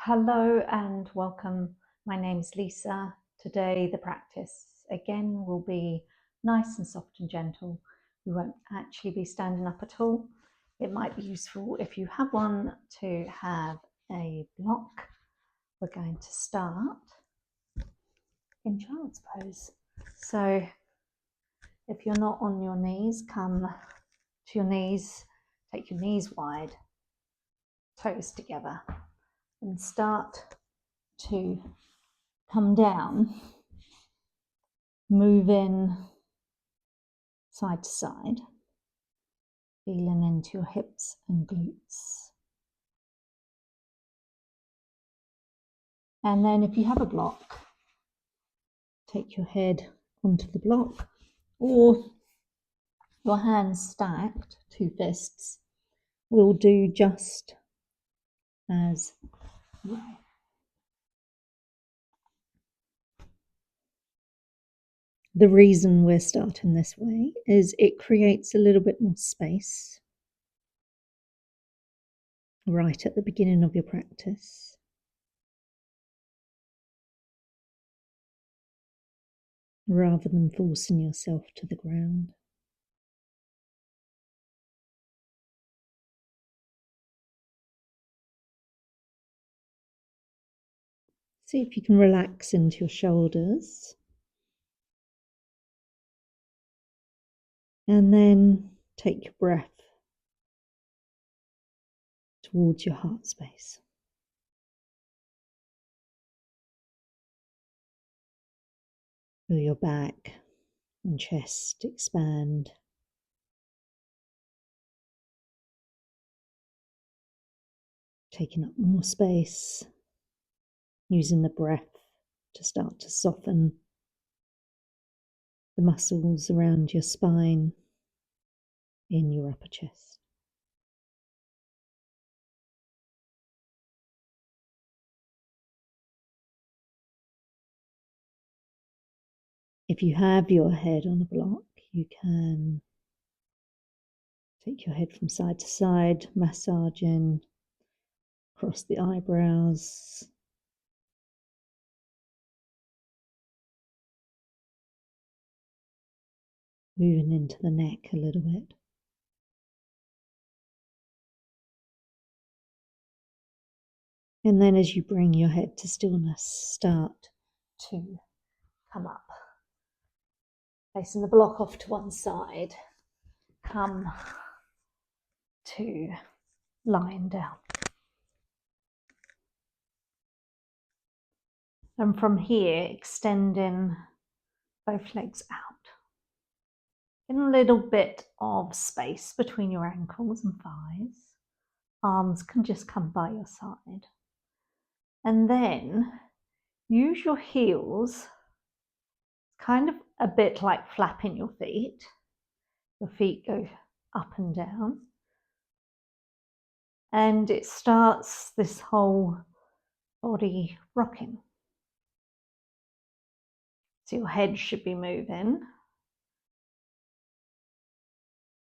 Hello and welcome. My name is Lisa. Today the practice again will be nice and soft and gentle. We won't actually be standing up at all. It might be useful if you have one to have a block. We're going to start in child's pose. So if you're not on your knees, come to your knees, take your knees wide, toes together, and start to come down, moving side to side, feeling into your hips and glutes. And then if you have a block, take your head onto the block, or your hands stacked, two fists, will do just as well. The reason we're starting this way is it creates a little bit more space right at the beginning of your practice. Rather than forcing yourself to the ground. See if you can relax into your shoulders. And then take your breath towards your heart space. Feel your back and chest expand. Taking up more space, using the breath to start to soften the muscles around your spine in your upper chest. If you have your head on a block, you can take your head from side to side, massaging across the eyebrows, moving into the neck a little bit. And then as you bring your head to stillness, start to come up. Placing the block off to one side, come to lying down. And from here, extending both legs out. In a little bit of space between your ankles and thighs. Arms can just come by your side. And then use your heels, kind of a bit like flapping your feet. Your feet go up and down. And it starts this whole body rocking. So your head should be moving.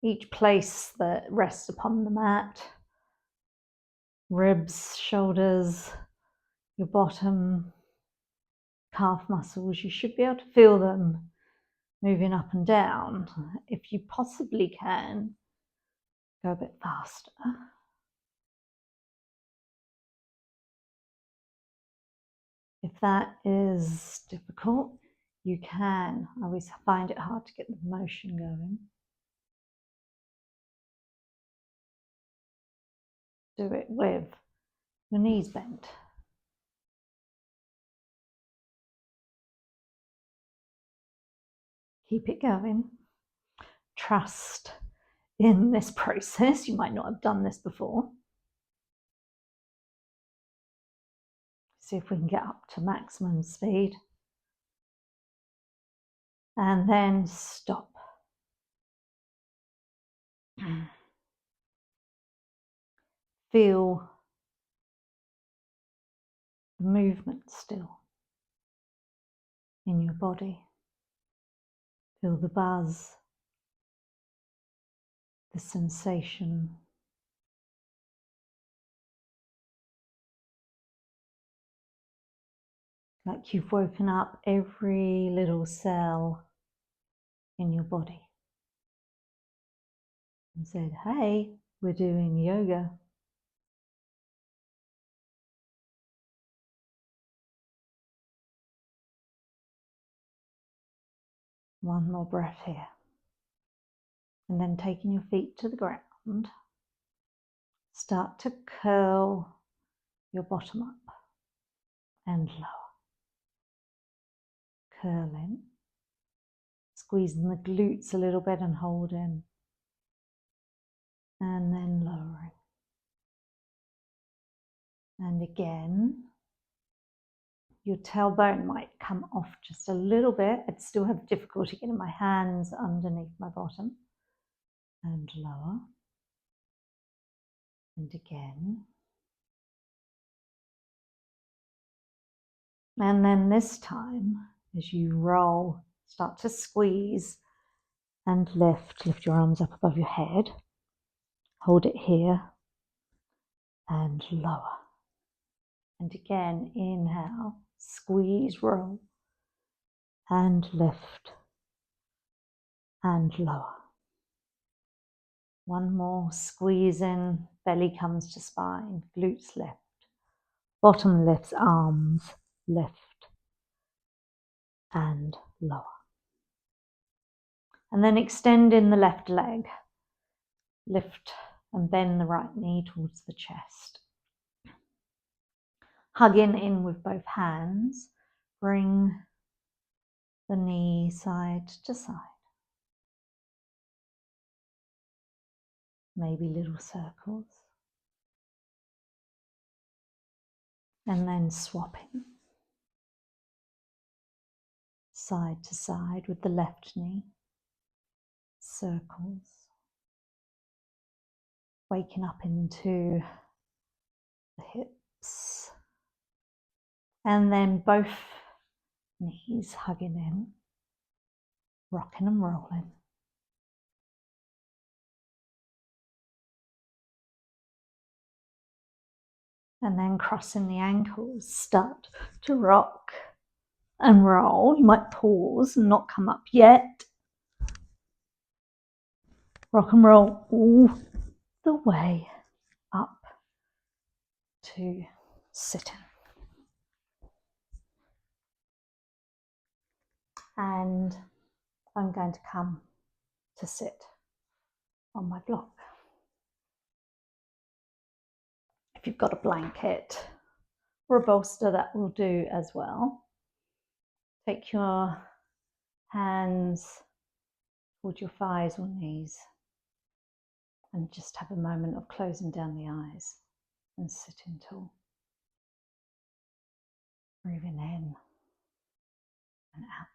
Each place that rests upon the mat, ribs, shoulders, your bottom, calf muscles, you should be able to feel them moving up and down. If you possibly can, go a bit faster. If that is difficult, you can. I always find it hard to get the motion going. Do it with your knees bent. Keep it going. Trust in this process. You might not have done this before. See if we can get up to maximum speed. And then stop. Feel the movement still in your body. Feel the buzz, the sensation. like you've woken up every little cell in your body and said, hey, we're doing yoga. One more breath here. And then taking your feet to the ground, start to curl your bottom up and lower. Curling, squeezing the glutes a little bit and holding, and then lowering. And again, your tailbone might come off just a little bit. I'd still have difficulty getting my hands underneath my bottom. And lower. And again. And then this time, as you roll, start to squeeze and lift. Lift your arms up above your head. Hold it here. And lower. And again, inhale, squeeze, roll. And lift. And lower. One more, squeeze in, belly comes to spine, glutes lift. Bottom lifts, arms lift. And lower. And then extend in the left leg. Lift and bend the right knee towards the chest. Hugging in with both hands. Bring the knee side to side. Maybe little circles. And then swapping. Side to side with the left knee. Circles. Waking up into the hips. And then both knees hugging in. Rocking and rolling. And then crossing the ankles, start to rock and roll. You might pause and not come up yet. Rock and roll all the way up to sitting. And I'm going to come to sit on my block. If you've got a blanket or a bolster, that will do as well. Take your hands toward your thighs or knees and just have a moment of closing down the eyes and sitting tall. Breathing in and out.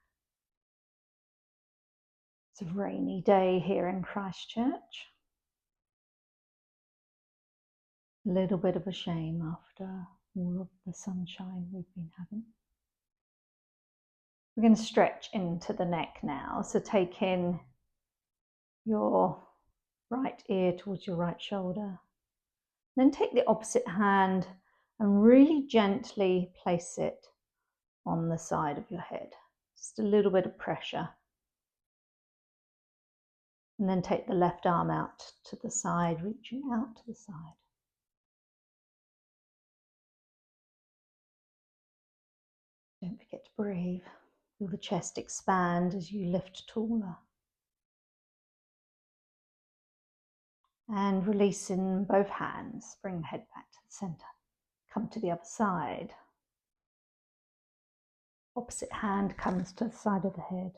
It's a rainy day here in Christchurch. A little bit of a shame after all of the sunshine we've been having. We're going to stretch into the neck now. So take in your right ear towards your right shoulder. Then take the opposite hand and really gently place it on the side of your head. Just a little bit of pressure. And then take the left arm out to the side, reaching out to the side. Don't forget to breathe. Feel the chest expand as you lift taller. And releasing both hands, bring the head back to the center. Come to the other side. Opposite hand comes to the side of the head.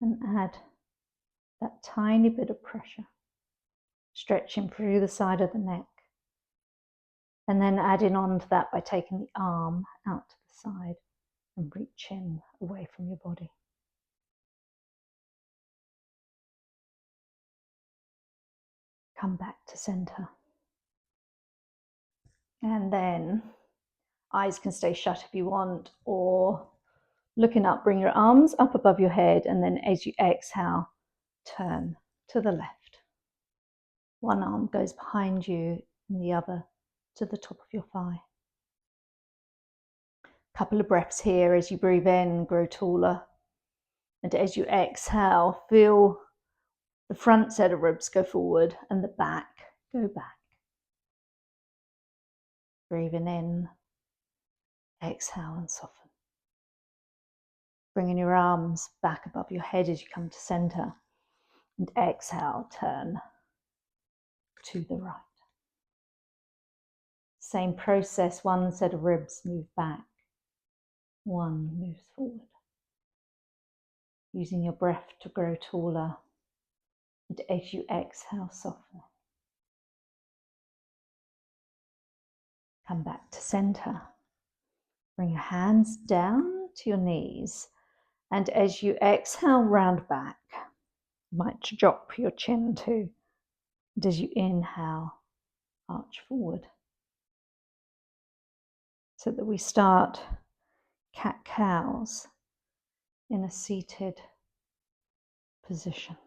And add that tiny bit of pressure, stretching through the side of the neck. And then adding on to that by taking the arm out to the side and reaching away from your body. Come back to center. And then eyes can stay shut if you want, or looking up, bring your arms up above your head, and then as you exhale, turn to the left. One arm goes behind you and the other to the top of your thigh. Couple of breaths here. As you breathe in, grow taller. And as you exhale, feel the front set of ribs go forward and the back go back. Breathing in, exhale and soften. Bringing your arms back above your head as you come to center. And exhale, turn to the right. Same process, one set of ribs move back, one moves forward. Using your breath to grow taller, and as you exhale, soften. Come back to center. Bring your hands down to your knees, and as you exhale, round back. You might drop your chin too. And as you inhale, arch forward. So that we start cat-cows in a seated position.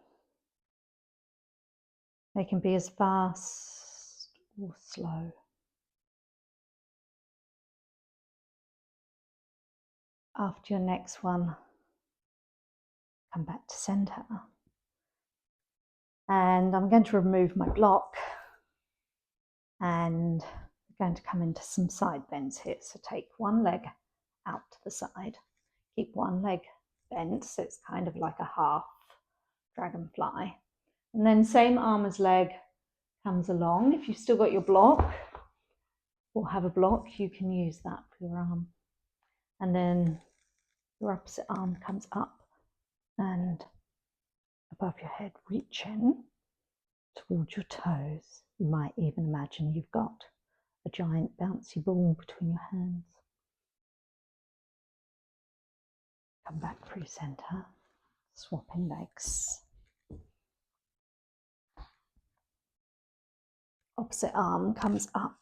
They can be as fast or slow. After your next one, come back to center. And I'm going to remove my block and I'm going to come into some side bends here. So take one leg out to the side, keep one leg bent, so it's kind of like a half dragonfly. And then same arm as leg comes along. If you've still got your block or have a block, you can use that for your arm. And then your opposite arm comes up and above your head, reach in towards your toes. You might even imagine you've got a giant bouncy ball between your hands. Come back through center, swapping legs. Opposite arm comes up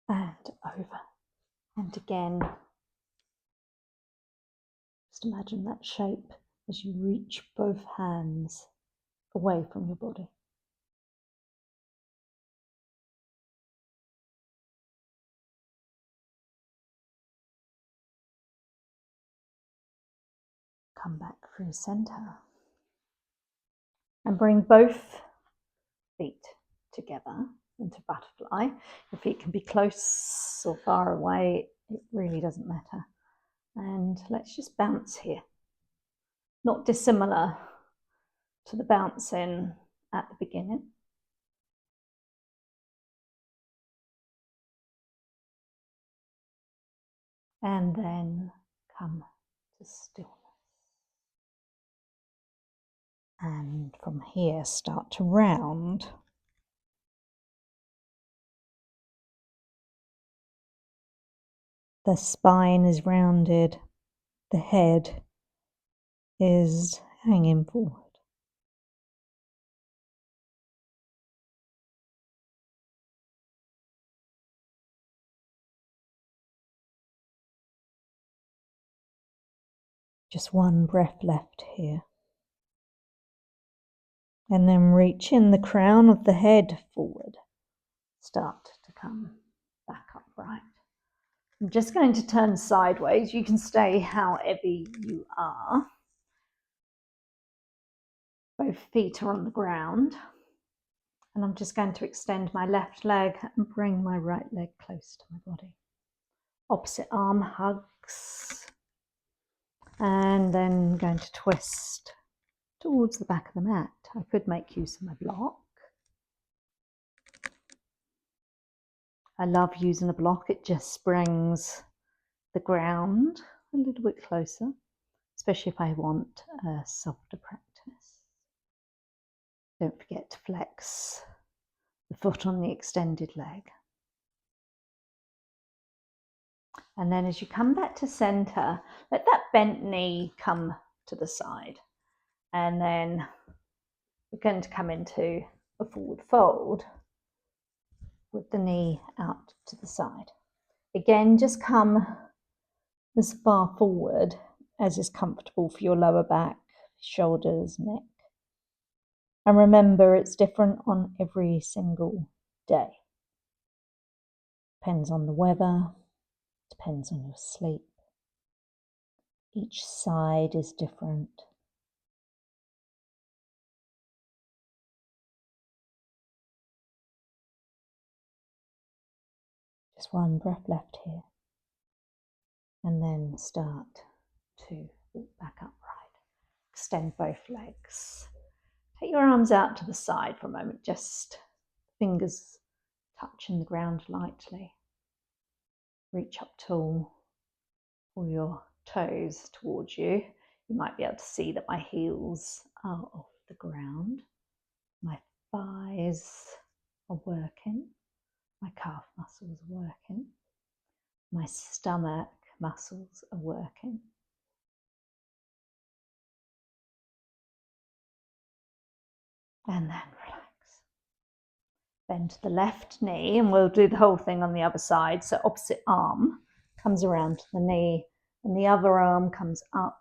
and over. And again, just imagine that shape as you reach both hands away from your body. Come back through center and bring both feet together into butterfly. Your feet can be close or far away, it really doesn't matter. And let's just bounce here. Not dissimilar to the bouncing at the beginning. And then come to stillness. And from here, start to round. The spine is rounded, the head is hanging forward. Just one breath left here. And then reach in the crown of the head forward. Start to come back upright. I'm just going to turn sideways. You can stay however you are. Both feet are on the ground. And I'm just going to extend my left leg and bring my right leg close to my body. Opposite arm hugs. And then going to twist towards the back of the mat. I could make use of my block. I love using a block. It just brings the ground a little bit closer, especially if I want a softer practice. Don't forget to flex the foot on the extended leg. And then as you come back to center, let that bent knee come to the side. And then we're going to come into a forward fold with the knee out to the side. Again, just come as far forward as is comfortable for your lower back, shoulders, neck. And remember, it's different on every single day. Depends on the weather, depends on your sleep. Each side is different. Just one breath left here. And then start to walk back upright. Extend both legs. Take your arms out to the side for a moment, just fingers touching the ground lightly. Reach up tall, pull your toes towards you. You might be able to see that my heels are off the ground. My thighs are working. My calf muscles are working. My stomach muscles are working. And then relax. Bend the left knee, and we'll do the whole thing on the other side. So opposite arm comes around to the knee, and the other arm comes up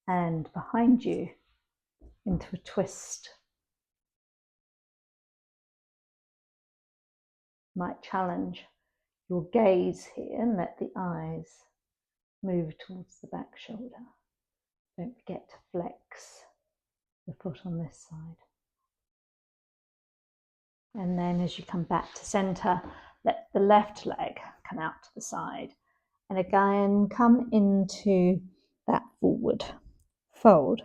and behind you into a twist. Might challenge your gaze here and let the eyes move towards the back shoulder. Don't forget to flex the foot on this side. And then as you come back to center, let the left leg come out to the side. And again, come into that forward fold.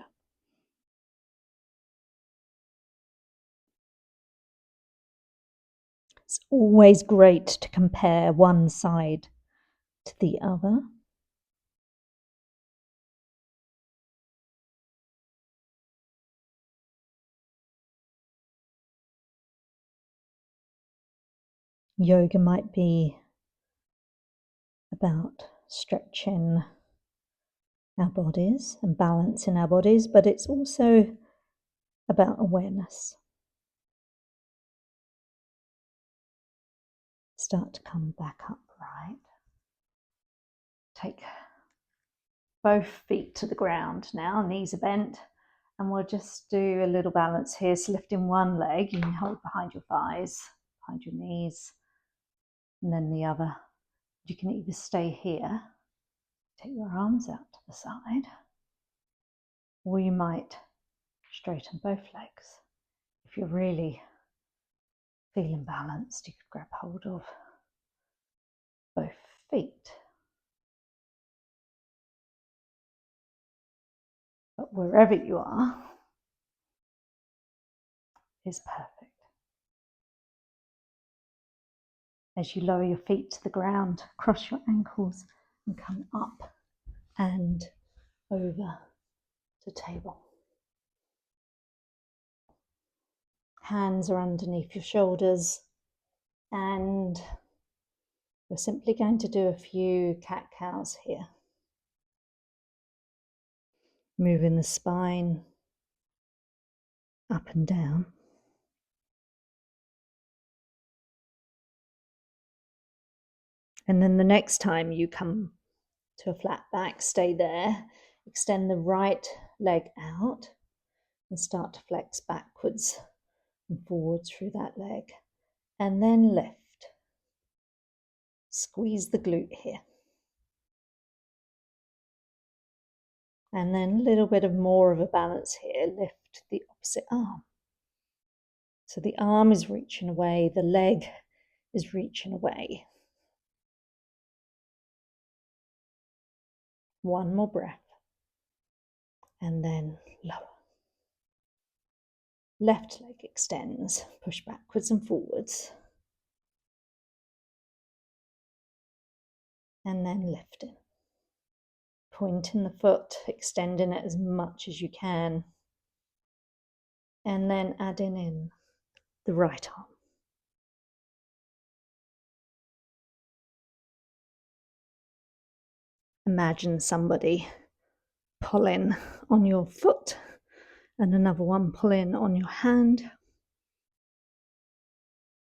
It's always great to compare one side to the other. Yoga might be about stretching our bodies and balancing our bodies, but it's also about awareness. Start to come back upright. Take both feet to the ground now, knees are bent, and we'll just do a little balance here. So lifting one leg, you can hold behind your thighs, behind your knees, and then the other. You can either stay here, take your arms out to the side, or you might straighten both legs. If you're really feeling balanced, you could grab hold of both feet. But wherever you are is perfect. As you lower your feet to the ground, cross your ankles and come up and over to table. Hands are underneath your shoulders, and we're simply going to do a few cat-cows here. Moving the spine up and down. And then the next time you come to a flat back, stay there, extend the right leg out and start to flex backwards and forwards through that leg. And then lift. Squeeze the glute here. And then a little bit of more of a balance here. Lift the opposite arm. So the arm is reaching away, the leg is reaching away. One more breath. And then lower. Left leg extends, push backwards and forwards. And then lifting. Pointing the foot, extending it as much as you can. And then adding in the right arm. Imagine somebody pulling on your foot and another one pulling on your hand.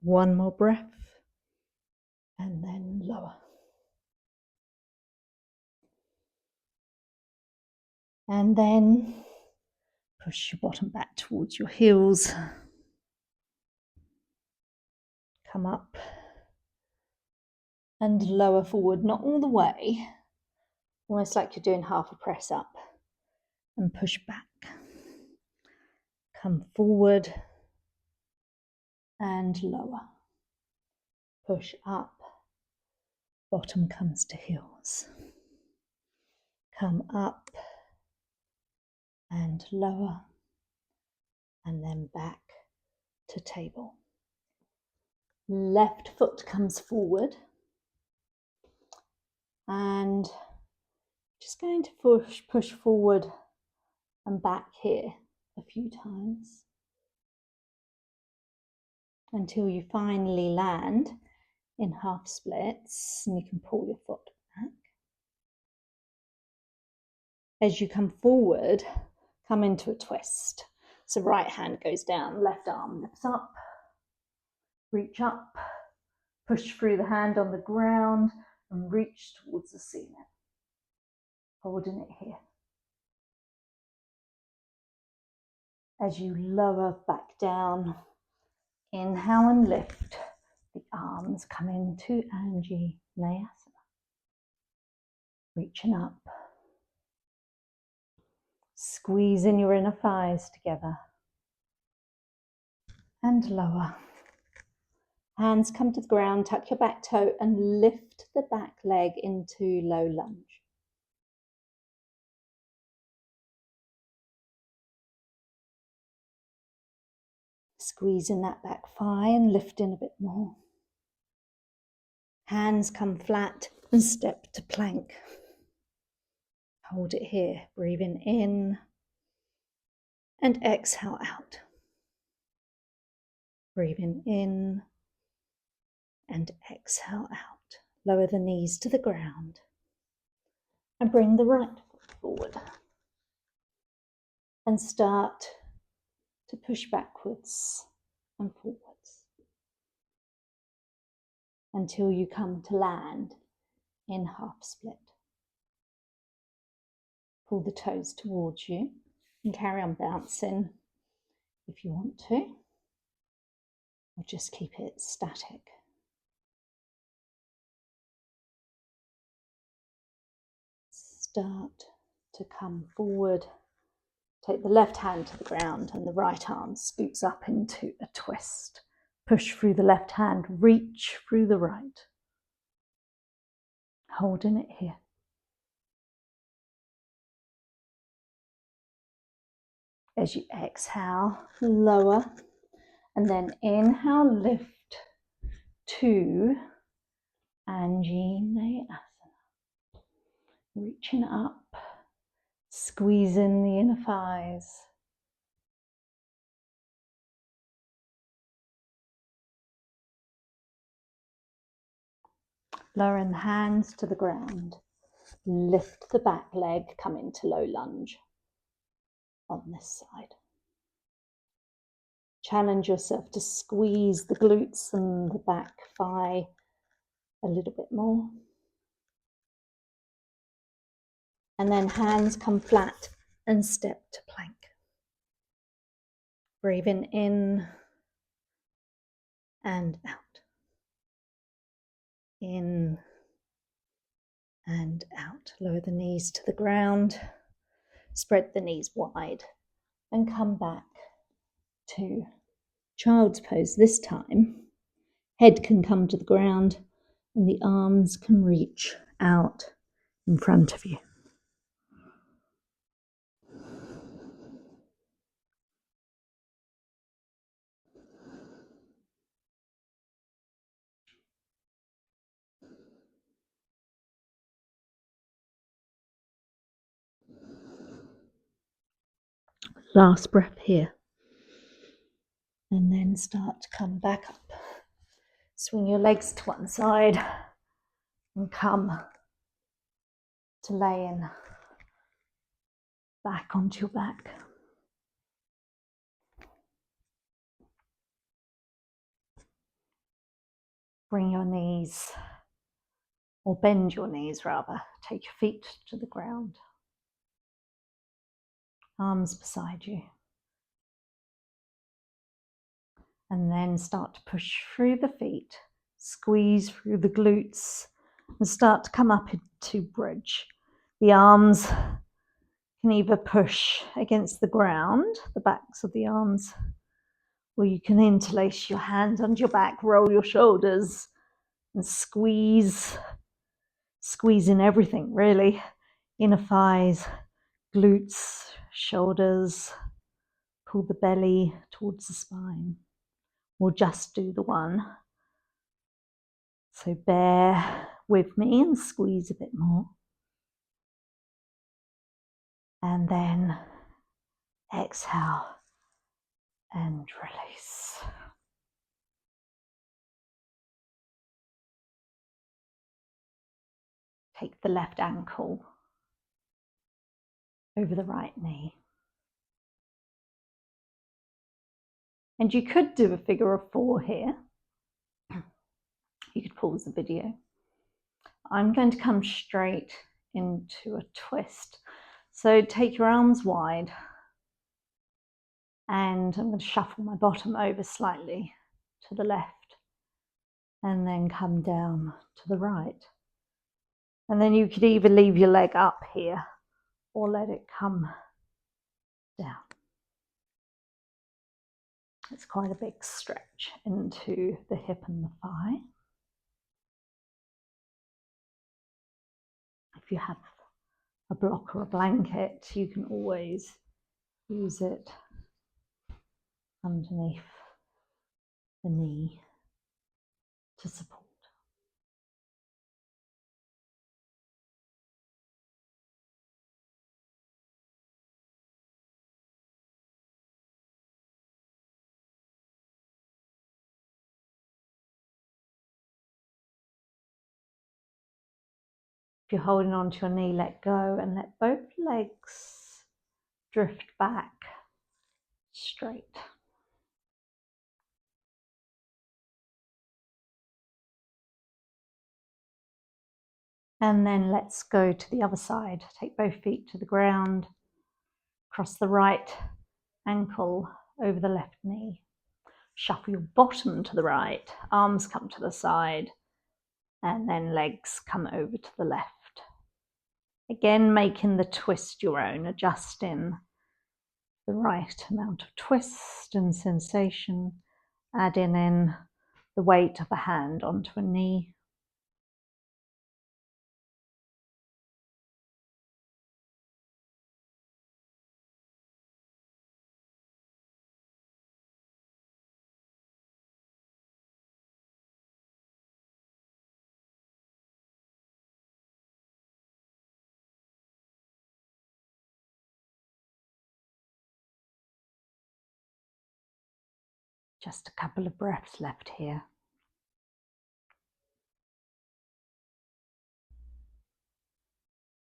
One more breath and then lower. And then push your bottom back towards your heels. Come up and lower forward, not all the way, almost like you're doing half a press up, and push back. Come forward and lower. Push up, bottom comes to heels. Come up and lower, and then back to table. Left foot comes forward, and just going to push forward and back here a few times until you finally land in half splits, and you can pull your foot back. As you come forward, come into a twist. So right hand goes down, left arm lifts up, reach up, push through the hand on the ground and reach towards the ceiling. Holding it here. As you lower back down, inhale and lift. The arms come into Anjaneyasana. Reaching up. Squeezing your inner thighs together. And lower. Hands come to the ground, tuck your back toe and lift the back leg into low lunge. Squeezing that back thigh and lifting a bit more. Hands come flat and step to plank. Hold it here, breathing in and exhale out. Breathing in and exhale out. Lower the knees to the ground and bring the right foot forward. And start to push backwards and forwards until you come to land in half split. Pull the toes towards you and carry on bouncing if you want to, or just keep it static. Start to come forward. Take the left hand to the ground and the right arm scoots up into a twist. Push through the left hand, reach through the right. Holding it here. As you exhale, lower, and then inhale, lift to Anjaneyasana. Reaching up, squeezing the inner thighs. Lowering the hands to the ground. Lift the back leg, come into low lunge on this side. Challenge yourself to squeeze the glutes and the back thigh a little bit more. And then hands come flat and step to plank. Breathing in and out. In and out. Lower the knees to the ground. Spread the knees wide and come back to child's pose. This time, head can come to the ground and the arms can reach out in front of you. Last breath here. And then start to come back up. Swing your legs to one side and come to laying back onto your back. Bring your knees, or bend your knees rather. Take your feet to the ground. Arms beside you. And then start to push through the feet, Squeeze through the glutes and start to come up into bridge. The arms can either push against the ground, the backs of the arms, or you can interlace your hands under your back, roll your shoulders and squeeze in everything really. Inner thighs, glutes, shoulders, pull the belly towards the spine, or just do the one. So bear with me and squeeze a bit more. And then exhale and release. Take the left ankle over the right knee. And you could do a figure of 4 here. You could pause the video. I'm going to come straight into a twist. So take your arms wide, and I'm going to shuffle my bottom over slightly to the left and then come down to the right. And then you could either leave your leg up here or let it come down. It's quite a big stretch into the hip and the thigh. If you have a block or a blanket, you can always use it underneath the knee to support. If you're holding on to your knee, let go and let both legs drift back straight. And then let's go to the other side. Take both feet to the ground, cross the right ankle over the left knee. Shuffle your bottom to the right, arms come to the side, and then legs come over to the left. Again, making the twist your own, adjusting the right amount of twist and sensation, adding in the weight of a hand onto a knee. Just a couple of breaths left here.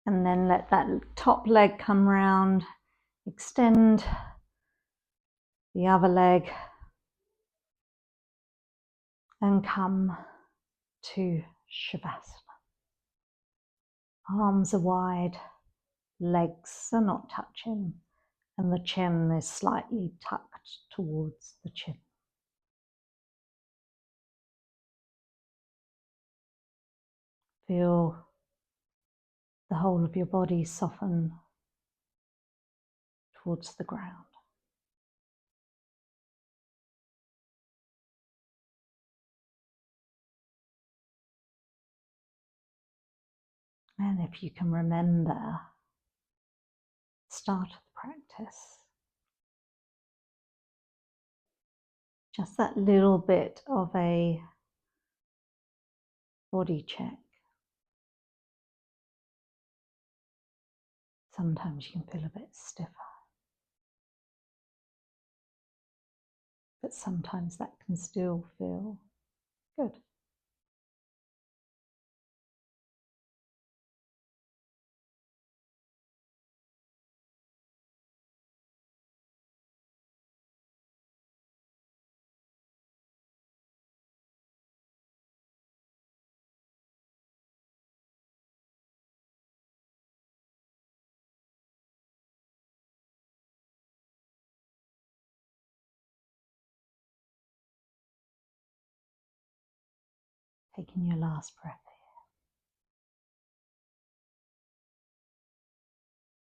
And then let that top leg come round, extend the other leg and come to Savasana. Arms are wide, legs are not touching, and the chin is slightly tucked towards the chin. Feel the whole of your body soften towards the ground. And if you can remember, start of the practice, just that little bit of a body check. Sometimes you can feel a bit stiffer, but sometimes that can still feel good. Taking your last breath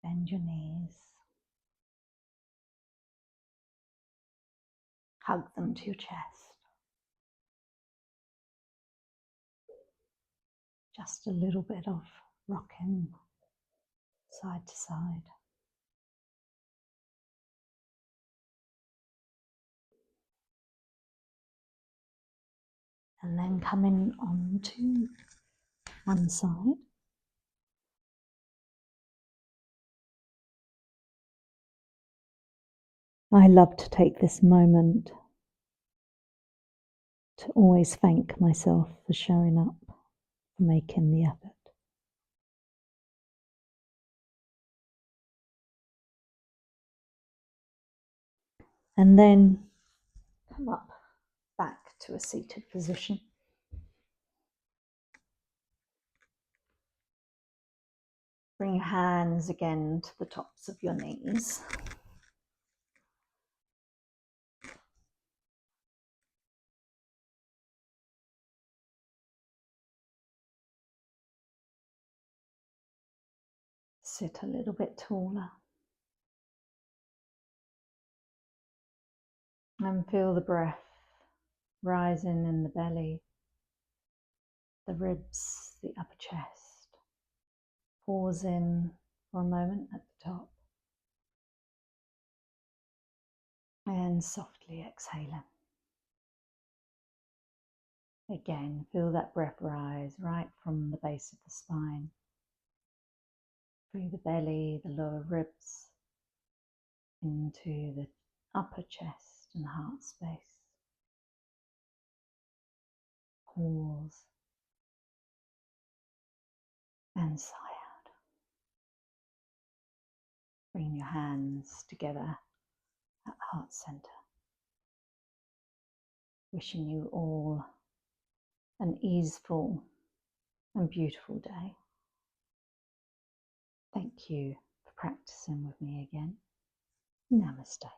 here. Bend your knees. Hug them to your chest. Just a little bit of rocking side to side. And then coming on to one side. I love to take this moment to always thank myself for showing up, for making the effort. And then come up back to a seated position. Bring your hands again to the tops of your knees. Sit a little bit taller. And feel the breath rising in the belly, the ribs, the upper chest. Pause in for a moment at the top. And softly exhaling. Again, feel that breath rise right from the base of the spine, through the belly, the lower ribs, into the upper chest and heart space. Pause and sigh out. Bring your hands together at heart center. Wishing you all an easeful and beautiful day. Thank you for practicing with me again. Namaste.